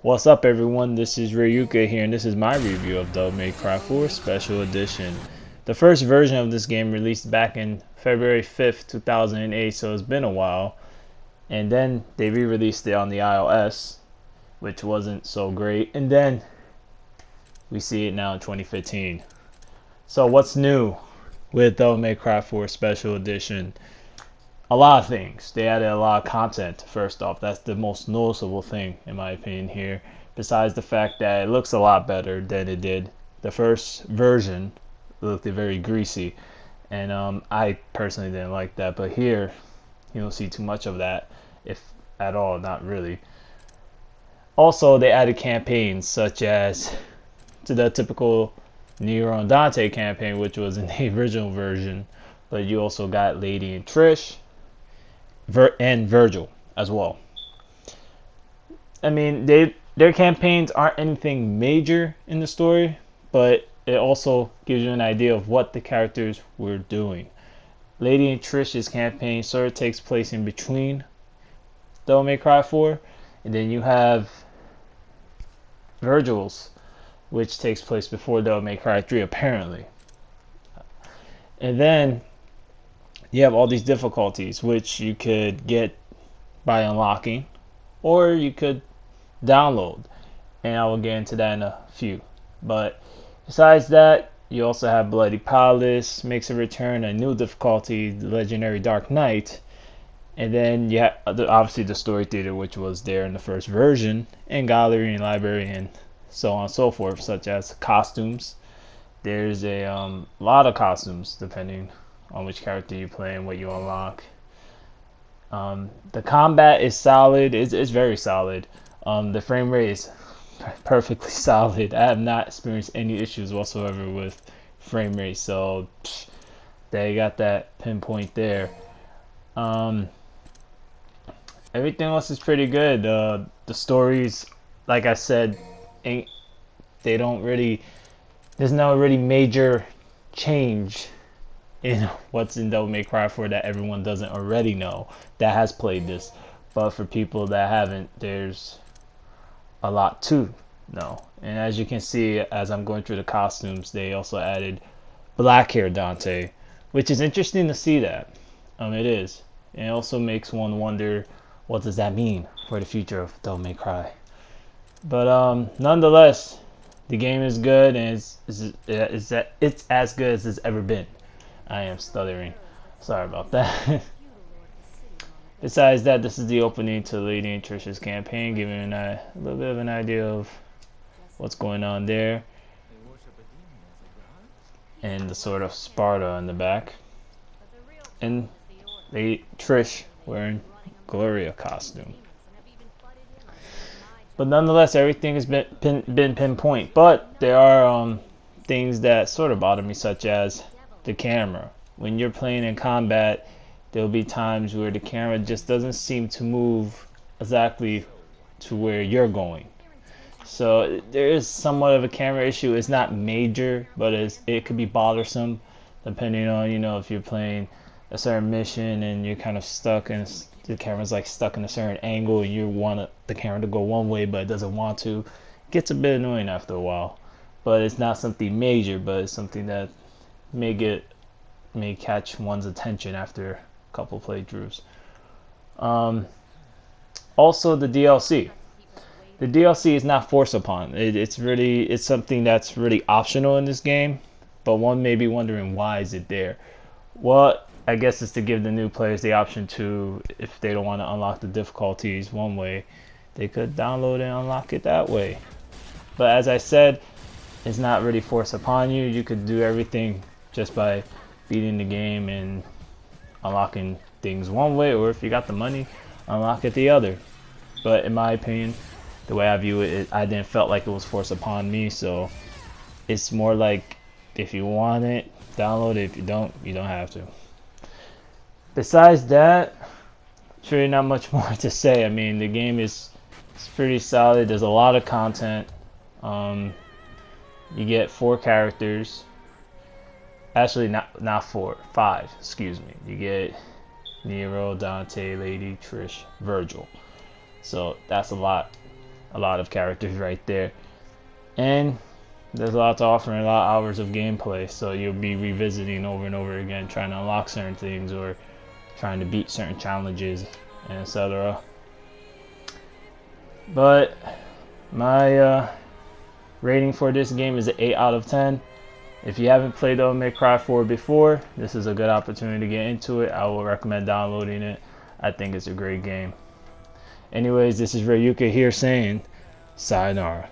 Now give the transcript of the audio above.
What's up everyone, this is Ryuka here and this is my review of Devil May Cry 4 Special Edition. The first version of this game released back in February 5th, 2008, so it's been a while. And then they re-released it on the iOS, which wasn't so great. And then we see it now in 2015. So what's new with Devil May Cry 4 Special Edition? A lot of things. They added a lot of content, first off. That's the most noticeable thing, in my opinion, here. Besides the fact that it looks a lot better than it did. The first version looked very greasy. And I personally didn't like that. But here, you don't see too much of that, if at all, not really. Also, they added campaigns, such as to the typical Nero and Dante campaign, which was in the original version. But you also got Lady and Trish. And Virgil as well. I mean, their campaigns aren't anything major in the story, but it also gives you an idea of what the characters were doing. Lady and Trish's campaign sort of takes place in between Devil May Cry 4, and then you have Virgil's, which takes place before Devil May Cry 3 apparently. And then you have all these difficulties, which you could get by unlocking, or you could download, and I will get into that in a few. But besides that, you also have Bloody Palace makes a return, a new difficulty, the Legendary Dark Knight, and then you have obviously the Story Theater, which was there in the first version, and Gallery and Library, and so on and so forth, such as costumes. There's a lot of costumes depending on which character you play and what you unlock. The combat is solid. It's very solid. The frame rate is perfectly solid. I have not experienced any issues whatsoever with frame rate, so they got that pinpoint there. Everything else is pretty good. The stories, like I said, there's no really major change in what's in Devil May Cry 4 that everyone doesn't already know that has played this. But for people that haven't, there's a lot to know. And as you can see, as I'm going through the costumes, they also added black hair Dante, which is interesting to see that. It is. And it also makes one wonder, what does that mean for the future of Devil May Cry? But nonetheless, the game is good, and it's as good as it's ever been. I am stuttering. Sorry about that. Besides that, this is the opening to Lady and Trish's campaign, giving a little bit of an idea of what's going on there. And the sort of Sparta in the back. And Trish wearing Gloria costume. But nonetheless, everything has been pinpoint. But there are things that sort of bother me, such as the camera. When you're playing in combat, there'll be times where the camera just doesn't seem to move exactly to where you're going. So there is somewhat of a camera issue. It's not major, but it could be bothersome depending on, if you're playing a certain mission and you're kind of stuck and the camera's like stuck in a certain angle and you want the camera to go one way but it doesn't want to. It gets a bit annoying after a while. But it's not something major, but it's something that may catch one's attention after a couple playthroughs. Also, the DLC. The DLC is not forced upon. It's something that's really optional in this game, but one may be wondering, why is it there? Well, I guess it's to give the new players the option to, if they don't want to unlock the difficulties one way, they could download and unlock it that way. But as I said, it's not really forced upon you. You could do everything just by beating the game and unlocking things one way, or if you got the money, unlock it the other. But in my opinion, the way I view it, I didn't felt like it was forced upon me, so it's more like, if you want it, download it. If you don't have to. Besides that, there's really not much more to say. I mean, the game is pretty solid. There's a lot of content. You get 4 characters. Actually, not 4, 5. Excuse me. You get Nero, Dante, Lady, Trish, Virgil. So that's a lot a lot of characters right there. And there's a lot to offer and a lot of hours of gameplay, so you'll be revisiting over and over again, trying to unlock certain things or trying to beat certain challenges, and etc. But my rating for this game is an 8 out of 10. If you haven't played Devil May Cry 4 before, this is a good opportunity to get into it. I will recommend downloading it. I think it's a great game. Anyways, this is Ryuka here saying sayonara.